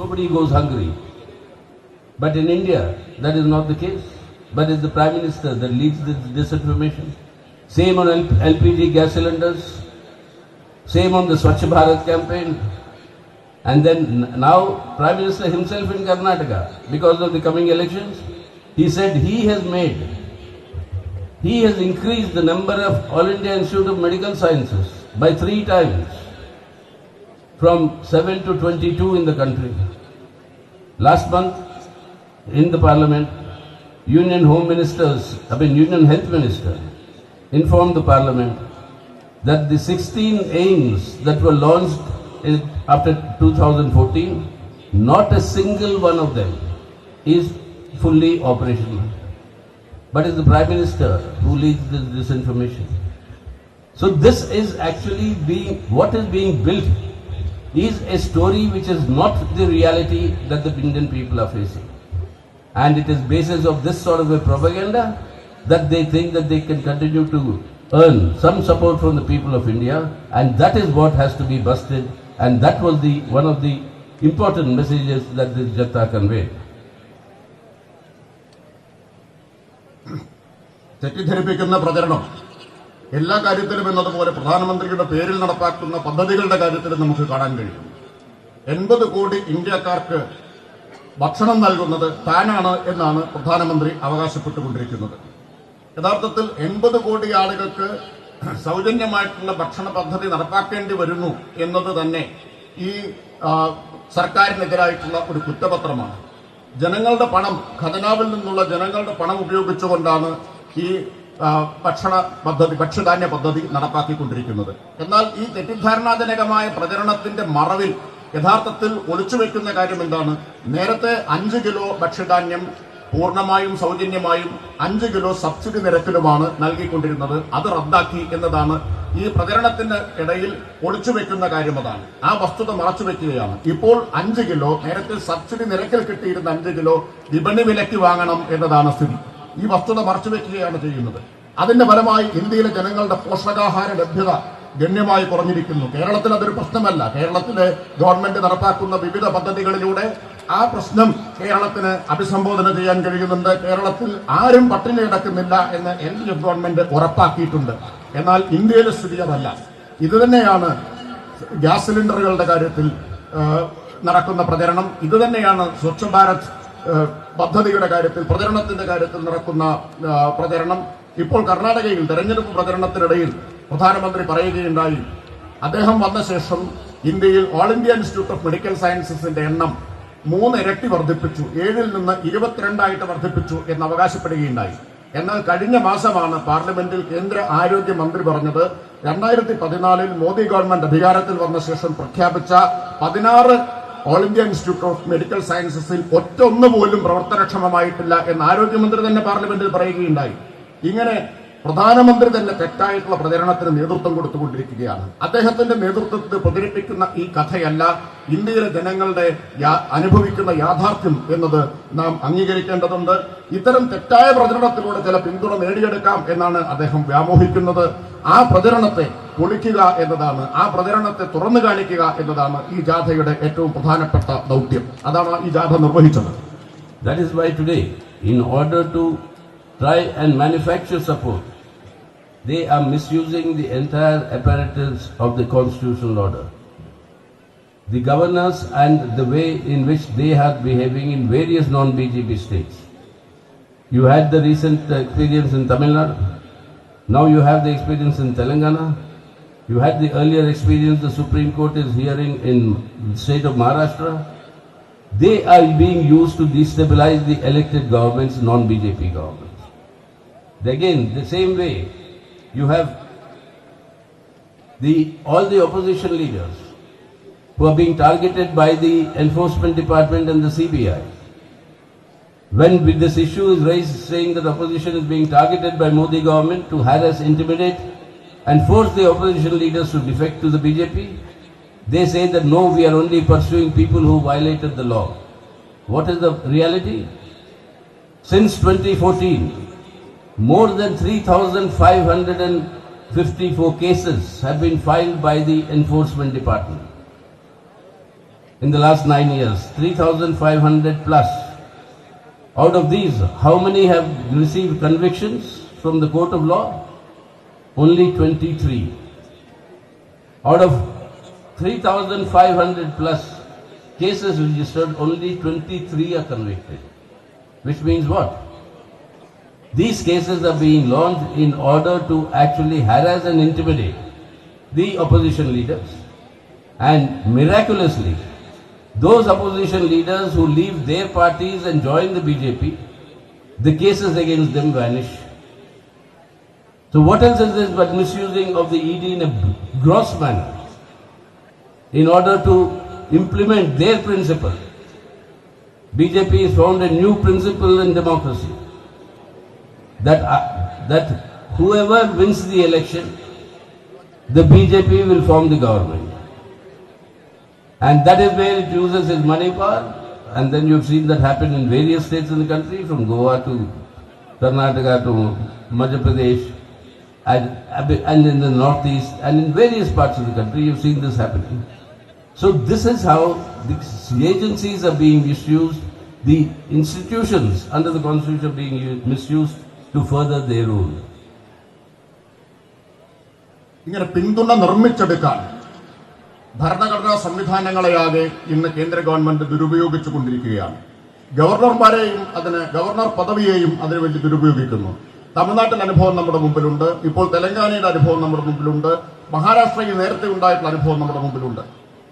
nobody goes hungry. But in India, that is not the case. But it's the Prime Minister that leads this disinformation. Same on LPG gas cylinders. Same on the Swachh Bharat campaign. And then now Prime Minister himself in Karnataka, because of the coming elections, he said he has increased the number of All India Institute of Medical Sciences by 3 times, from 7 to 22 in the country. Last month, in the Parliament, Union Health Minister informed the Parliament that the 16 aims that were launched after 2014, not a single one of them is fully operational. But it's the Prime Minister who leads this disinformation. So this is actually what is being built is a story which is not the reality that the Indian people are facing. And it is basis of this sort of a propaganda that they think that they can continue to earn some support from the people of India, and that is what has to be busted, and that was one of the important messages that this Jadhaയ conveyed. തെറ്റിദ്ധരിപ്പിക്കുന്ന പ്രചരണം എല്ലാ കാര്യത്തിലും എന്നതുപോലെ പ്രധാനമന്ത്രിയുടെ പേരിൽ നടപ്പാക്കുന്ന പദ്ധതികളുടെ കാര്യത്തിലും നമുക്ക് കാണാൻ കഴിയും. 80 കോടി ഇന്ത്യക്കാർക്ക് ഭക്ഷണം നൽകുന്നത് താനാണ് എന്നാണ് പ്രധാനമന്ത്രി അവകാശപ്പെട്ടുകൊണ്ടിരിക്കുന്നത്. യഥാർത്ഥത്തിൽ 80 കോടി ആളുകൾക്ക് സൗജന്യമായിട്ടുള്ള ഭക്ഷണ പദ്ധതി നടപ്പാക്കേണ്ടി വരുന്നു എന്നത് തന്നെ ഈ സർക്കാരിനെതിരായിട്ടുള്ള ഒരു കുറ്റപത്രമാണ്. ജനങ്ങളുടെ പണം, ഖജനാവിൽ നിന്നുള്ള ജനങ്ങളുടെ പണം ഉപയോഗിച്ചുകൊണ്ടാണ് ഈ ഭക്ഷ്യധാന്യ പദ്ധതി നടപ്പാക്കിക്കൊണ്ടിരിക്കുന്നത്. എന്നാൽ ഈ തെറ്റിദ്ധാരണാജനകമായ പ്രചരണത്തിന്റെ മറവിൽ യഥാർത്ഥത്തിൽ ഒളിച്ചുവെക്കുന്ന കാര്യം എന്താണ്? നേരത്തെ 5 കിലോ ഭക്ഷ്യധാന്യം പൂർണ്ണമായും സൗജന്യമായും 5 കിലോ സബ്സിഡി നിരക്കിലുമാണ് നൽകിക്കൊണ്ടിരുന്നത്. അത് റദ്ദാക്കി എന്നതാണ് ഈ പ്രചരണത്തിന്റെ ഇടയിൽ ഒളിച്ചുവെക്കുന്ന കാര്യം. അതാണ് ആ വസ്തുത മറച്ചുവെക്കുകയാണ്. ഇപ്പോൾ 5 കിലോ, നേരത്തെ സബ്സിഡി നിരക്കിൽ കിട്ടിയിരുന്ന 5 കിലോ വിപണി വിലയ്ക്ക് വാങ്ങണം എന്നതാണ് സ്ഥിതി. ഈ വസ്തുത മറച്ചുവെക്കുകയാണ് ചെയ്യുന്നത്. അതിന്റെ ഫലമായി ഇന്ത്യയിലെ ജനങ്ങളുടെ പോഷകാഹാര ലഭ്യത ഗണ്യമായി കുറഞ്ഞിരിക്കുന്നു. കേരളത്തിൽ അതൊരു പ്രശ്നമല്ല. കേരളത്തിലെ ഗവൺമെന്റ് നടപ്പാക്കുന്ന വിവിധ പദ്ധതികളിലൂടെ ആ പ്രശ്നം കേരളത്തിന് അഭിസംബോധന ചെയ്യാൻ കഴിയുന്നുണ്ട്. കേരളത്തിൽ ആരും പട്ടിണി കിടക്കുന്നില്ല എന്ന് LDF ഗവൺമെന്റ് ഉറപ്പാക്കിയിട്ടുണ്ട്. എന്നാൽ ഇന്ത്യയിലെ സ്ഥിതി അതല്ല. ഇതുതന്നെയാണ് ഗ്യാസ് സിലിണ്ടറുകളുടെ കാര്യത്തിൽ നടക്കുന്ന പ്രചരണം. ഇതുതന്നെയാണ് സ്വച്ഛ് ഭാരത് പദ്ധതിയുടെ കാര്യത്തിൽ, പ്രചരണത്തിന്റെ കാര്യത്തിൽ നടക്കുന്ന പ്രചരണം. ഇപ്പോൾ കർണാടകയിൽ തെരഞ്ഞെടുപ്പ് പ്രചരണത്തിനിടയിൽ പ്രധാനമന്ത്രി പറയുകയുണ്ടായി, അദ്ദേഹം വന്ന ശേഷം ഇന്ത്യയിൽ all India institute of medical സയൻസസിന്റെ എണ്ണം 3 ഇരട്ടി വർദ്ധിപ്പിച്ചു, 7ൽ നിന്ന് 22 വർദ്ധിപ്പിച്ചു എന്ന് അവകാശപ്പെടുകയുണ്ടായി. എന്നാൽ കഴിഞ്ഞ മാസമാണ് പാർലമെന്റിൽ കേന്ദ്ര ആരോഗ്യമന്ത്രി പറഞ്ഞത് 2014 മോദി ഗവൺമെന്റ് അധികാരത്തിൽ വന്ന ശേഷം പ്രഖ്യാപിച്ച 16 all India institute of medical സയൻസസിൽ ഒറ്റൊന്നു പോലും പ്രവർത്തനക്ഷമമായിട്ടില്ല എന്ന് ആരോഗ്യമന്ത്രി തന്നെ പാർലമെന്റിൽ പറയുകയുണ്ടായി. ഇങ്ങനെ പ്രധാനമന്ത്രി തന്നെ തെറ്റായിട്ടുള്ള പ്രചരണത്തിന് നേതൃത്വം കൊടുത്തുകൊണ്ടിരിക്കുകയാണ്. അദ്ദേഹത്തിന്റെ നേതൃത്വത്തിൽ പ്രചരിപ്പിക്കുന്ന ഈ കഥയല്ല ഇന്ത്യയിലെ ജനങ്ങളുടെ അനുഭവിക്കുന്ന യാഥാർത്ഥ്യം എന്നത് നാം അംഗീകരിക്കേണ്ടതുണ്ട്. ഇത്തരം തെറ്റായ പ്രചരണത്തിലൂടെ ചില പിന്തുണ നേടിയെടുക്കാം എന്നാണ് അദ്ദേഹം വ്യാമോഹിക്കുന്നത്. ആ പ്രചരണത്തെ പൊളിക്കുക എന്നതാണ്, ആ പ്രചരണത്തെ തുറന്നു കാണിക്കുക എന്നതാണ് ഈ ജാഥയുടെ ഏറ്റവും പ്രധാനപ്പെട്ട ദൗത്യം. അതാണ് ഈ ജാഥ നിർവഹിച്ചത്. That is why today, in order to try and manufacture support, they are misusing the entire apparatus of the constitutional order. The governors and the way in which they are behaving in various non-BJP states. You had the recent experience in Tamil Nadu. Now you have the experience in Telangana. You had the earlier experience the Supreme Court is hearing in the state of Maharashtra. They are being used to destabilize the elected governments, non-BJP governments. Again, the same way, you have all the opposition leaders who are being targeted by the Enforcement Department and the CBI. When this issue is raised saying that opposition is being targeted by Modi government to harass, intimidate and force the opposition leaders to defect to the BJP, they say that no, we are only pursuing people who violated the law. What is the reality? Since 2014, more than 3,554 cases have been filed by the Enforcement Department. in the last 9 years, 3,500 plus. Out of these, how many have received convictions from the court of law? Only 23. Out of 3,500 plus cases registered, only 23 are convicted. Which means what? These cases are being launched in order to actually harass and intimidate the opposition leaders. And miraculously, those opposition leaders who leave their parties and join the BJP, the cases against them vanish. So what else is this but misusing of the ED in a gross manner in order to implement their principle? BJP has found a new principle in democracy that whoever wins the election, the BJP will form the government. And that is where it uses its money power. And then you've seen that happen in various states in the country, from Goa to Karnataka to Madhya Pradesh, and in the northeast, and in various parts of the country, you've seen this happening. So this is how the agencies are being misused, the institutions under the constitution are being misused to further their rule. ഇങ്ങനെ പിന്തുണ നിർമ്മിച്ചെടുക്കാൻ ഭരണഘടനാ സംവിധാനങ്ങളെയാകെ ഇന്ന് കേന്ദ്ര government ദുരുപയോഗിച്ചു കൊണ്ടിരിക്കുകയാണ്. Governor പദവിയെയും അതിനു വേണ്ടി ദുരുപയോഗിക്കുന്നു. തമിഴ്നാട്ടിലെ അനുഭവം നമ്മുടെ മുമ്പിലുണ്ട്. ഇപ്പോൾ തെലങ്കാനയുടെ അനുഭവം നമ്മുടെ മുമ്പിലുണ്ട്. മഹാരാഷ്ട്രയിൽ നേരത്തെ ഉണ്ടായിട്ടുള്ള അനുഭവം നമ്മുടെ മുമ്പിലുണ്ട്.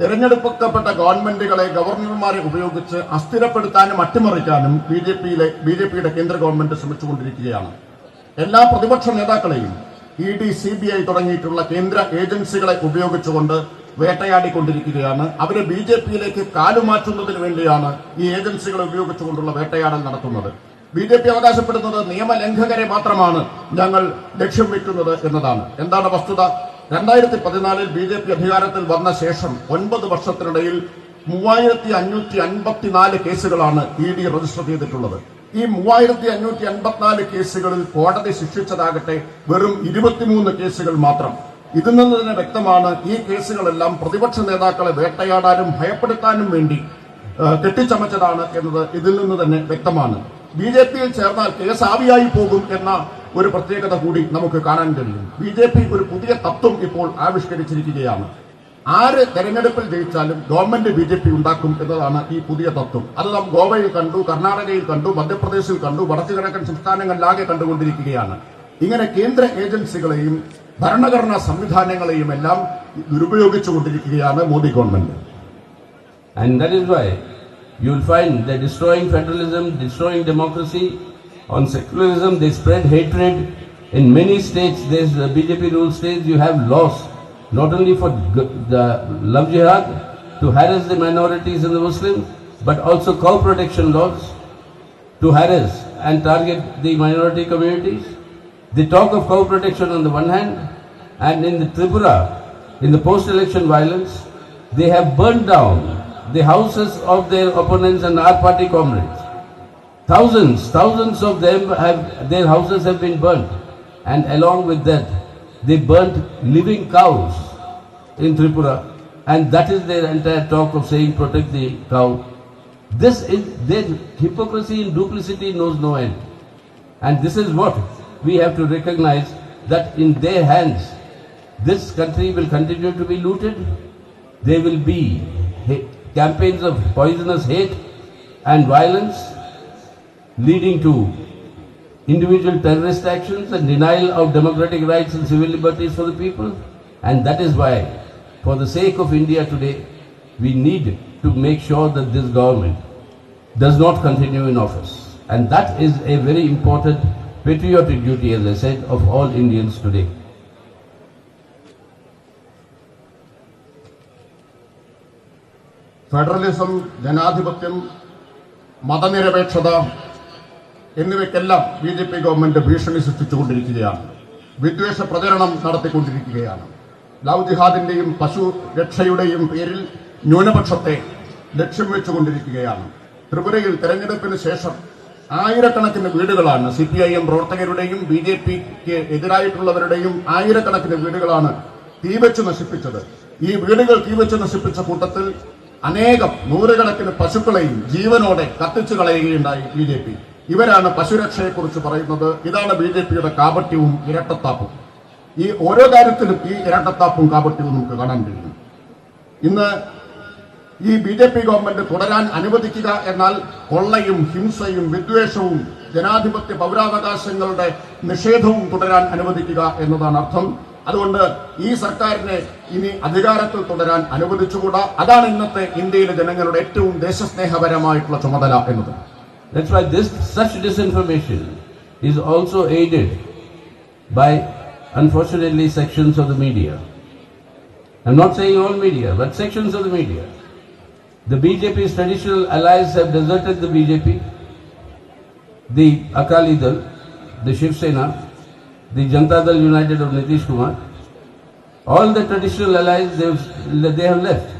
തെരഞ്ഞെടുക്കപ്പെട്ട ഗവൺമെന്റുകളെ ഗവർണർമാരെ ഉപയോഗിച്ച് അസ്ഥിരപ്പെടുത്താനും അട്ടിമറിക്കാനും ബിജെപിയുടെ കേന്ദ്ര ഗവൺമെന്റ് ശ്രമിച്ചുകൊണ്ടിരിക്കുകയാണ്. എല്ലാ പ്രതിപക്ഷ നേതാക്കളെയും ED, CBI തുടങ്ങിയിട്ടുള്ള കേന്ദ്ര ഏജൻസികളെ ഉപയോഗിച്ചുകൊണ്ട് വേട്ടയാടിക്കൊണ്ടിരിക്കുകയാണ്. അവരെ BJPയിലേക്ക് കാലുമാറ്റുന്നതിന് വേണ്ടിയാണ് ഈ ഏജൻസികളെ ഉപയോഗിച്ചുകൊണ്ടുള്ള വേട്ടയാടൽ നടത്തുന്നത്. BJP അവകാശപ്പെടുന്നത് നിയമലംഘകരെ മാത്രമാണ് ഞങ്ങൾ ലക്ഷ്യം വെക്കുന്നത് എന്നതാണ്. എന്താണ് വസ്തുത? 2014 BJP അധികാരത്തിൽ വന്ന ശേഷം 9 വർഷത്തിനിടയിൽ 3554 കേസുകളാണ് ED രജിസ്റ്റർ ചെയ്തിട്ടുള്ളത്. ഈ 3554 കേസുകളിൽ കോടതി ശിക്ഷിച്ചതാകട്ടെ വെറും 23 കേസുകൾ മാത്രം. ഇതിൽ നിന്ന് തന്നെ വ്യക്തമാണ് ഈ കേസുകളെല്ലാം പ്രതിപക്ഷ നേതാക്കളെ വേട്ടയാടാനും ഭയപ്പെടുത്താനും വേണ്ടി കെട്ടിച്ചമച്ചതാണ് എന്നത് ഇതിൽ നിന്ന് തന്നെ വ്യക്തമാണ്. BJPയിൽ ചേർന്നാൽ കേസ് ആവിയായി പോകും എന്ന ഒരു പ്രത്യേകത കൂടി നമുക്ക് കാണാൻ കഴിയും. BJP ഒരു പുതിയ തത്വം ഇപ്പോൾ ആവിഷ്കരിച്ചിരിക്കുകയാണ്. ആര് തെരഞ്ഞെടുപ്പിൽ ജയിച്ചാലും ഗവൺമെന്റ് BJP ഉണ്ടാക്കും എന്നതാണ് ഈ പുതിയ തത്വം. അത് നാം ഗോവയിൽ കണ്ടു, കർണാടകയിൽ കണ്ടു, മധ്യപ്രദേശിൽ കണ്ടു, വടക്കു കിഴക്കൻ സംസ്ഥാനങ്ങളിലാകെ കണ്ടുകൊണ്ടിരിക്കുകയാണ്. ഇങ്ങനെ കേന്ദ്ര ഏജൻസികളെയും ഭരണഘടനാ സംവിധാനങ്ങളെയും എല്ലാം ദുരുപയോഗിച്ചുകൊണ്ടിരിക്കുകയാണ് Modi government. And that is why you will find that destroying federalism, destroying democracy, on secularism, they spread hatred. In many states, there's BJP rule states, you have laws not only for the love jihad to harass the minorities and the Muslims, but also cow protection laws to harass and target the minority communities. They talk of cow protection on the one hand, and in the Tripura, in the post-election violence, they have burned down the houses of their opponents and our party comrades. Thousands of them their houses have been burnt, and along with that, they burnt living cows in Tripura, and that is their entire talk of saying protect the cow. This is their hypocrisy and duplicity knows no end, and this is what we have to recognize, that in their hands this country will continue to be looted. There will be campaigns of poisonous hate and violence leading to individual terrorist actions and denial of democratic rights and civil liberties for the people. And that is why, for the sake of India today, we need to make sure that this government does not continue in office. And that is a very important patriotic duty, as I said, of all Indians today. Federalism, ജനാധിപത്യം, മതനിരപേക്ഷത എന്നിവയ്ക്കെല്ലാം BJP government ഭീഷണി സൃഷ്ടിച്ചുകൊണ്ടിരിക്കുകയാണ്. വിദ്വേഷ പ്രചരണം നടത്തിക്കൊണ്ടിരിക്കുകയാണ്. Love ജിഹാദിന്റെയും പശു രക്ഷയുടെയും പേരിൽ ന്യൂനപക്ഷത്തെ ലക്ഷ്യം വെച്ചുകൊണ്ടിരിക്കുകയാണ്. ത്രിപുരയിൽ തെരഞ്ഞെടുപ്പിന് ശേഷം ആയിരക്കണക്കിന് വീടുകളാണ് CPIM പ്രവർത്തകരുടെയും BJPക്ക് എതിരായിട്ടുള്ളവരുടെയും ആയിരക്കണക്കിന് വീടുകളാണ് തീവെച്ച് നശിപ്പിച്ചത്. ഈ വീടുകൾ തീവെച്ച് നശിപ്പിച്ച കൂട്ടത്തിൽ അനേകം നൂറുകണക്കിന് പശുക്കളെയും ജീവനോടെ കത്തിച്ചു കളയുകയുണ്ടായി BJP. ഇവരാണ് പശുരക്ഷയെക്കുറിച്ച് പറയുന്നത്. ഇതാണ് BJPയുടെ കാപട്യവും ഇരട്ടത്താപ്പും. ഈ ഓരോ കാര്യത്തിലും ഈ ഇരട്ടത്താപ്പും കാപട്യവും നമുക്ക് കാണാൻ കഴിയും. ഇന്ന് ഈ BJP ഗവൺമെന്റ് തുടരാൻ അനുവദിക്കുക എന്നാൽ കൊള്ളയും ഹിംസയും വിദ്വേഷവും ജനാധിപത്യ പൗരാവകാശങ്ങളുടെ നിഷേധവും തുടരാൻ അനുവദിക്കുക എന്നതാണ് അർത്ഥം. അതുകൊണ്ട് ഈ സർക്കാരിനെ ഇനി അധികാരത്തിൽ തുടരാൻ അനുവദിച്ചുകൂടാ. അതാണ് ഇന്നത്തെ ഇന്ത്യയിലെ ജനങ്ങളുടെ ഏറ്റവും ദേശസ്നേഹപരമായിട്ടുള്ള ചുമതല എന്നത്. That's why such disinformation is also aided by, unfortunately, sections of the media. I'm not saying all media, but sections of the media. The BJP's traditional allies have deserted the BJP, the Akali Dal, the Shiv Sena, the Janata Dal United of Nitish Kumar. All the traditional allies, they have left.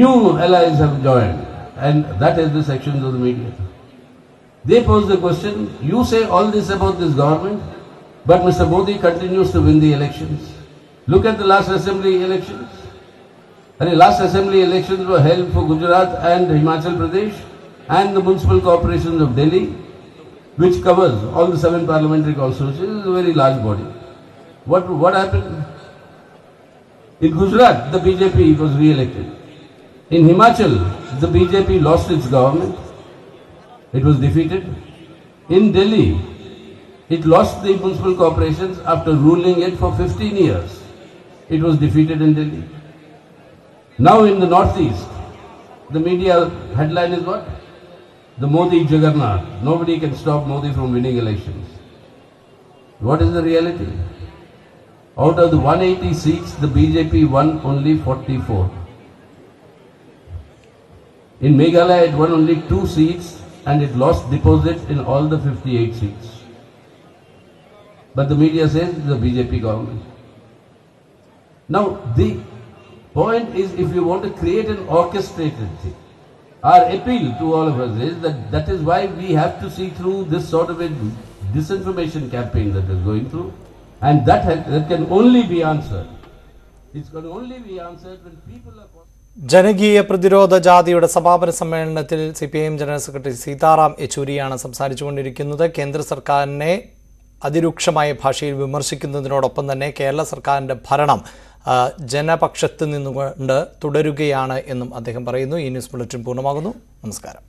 New allies have joined, and that is the sections of the media. They pose the question, you say all this about this government, but Mr. Modi continues to win the elections. Look at the last assembly elections. The last assembly elections were held for Gujarat and Himachal Pradesh and the municipal corporations of Delhi, which covers all the 7 parliamentary constituencies. It's a very large body. What happened? In Gujarat, the BJP was re-elected. In Himachal, the BJP lost its government. It was defeated. In Delhi, it lost the municipal corporations after ruling it for 15 years. It was defeated in Delhi. Now in the northeast, the media headline is what? The Modi Juggernaut. Nobody can stop Modi from winning elections. What is the reality? Out of the 180 seats, the BJP won only 44. In Meghalaya, it won only 2 seats and it lost deposit in all the 58 seats. But the media says the BJP government. Now, the point is, if you want to create an orchestrated thing, our appeal to all of us is that is why we have to see through this sort of a disinformation campaign that is going through, and that can only be answered. It's going to only be answered when people are... ജനകീയ പ്രതിരോധ ജാഥയുടെ സമാപന സമ്മേളനത്തിൽ CPIM general secretary Sitaram യെച്ചൂരിയാണ് സംസാരിച്ചുകൊണ്ടിരിക്കുന്നത്. കേന്ദ്ര സർക്കാരിനെ അതിരൂക്ഷമായ ഭാഷയിൽ വിമർശിക്കുന്നതിനോടൊപ്പം തന്നെ കേരള സർക്കാരിൻ്റെ ഭരണം ജനപക്ഷത്ത് നിന്നുകൊണ്ട് തുടരുകയാണ് എന്നും അദ്ദേഹം പറയുന്നു. ഈ ന്യൂസ് ബുള്ളറ്റിൻ പൂർണ്ണമാകുന്നു. നമസ്കാരം.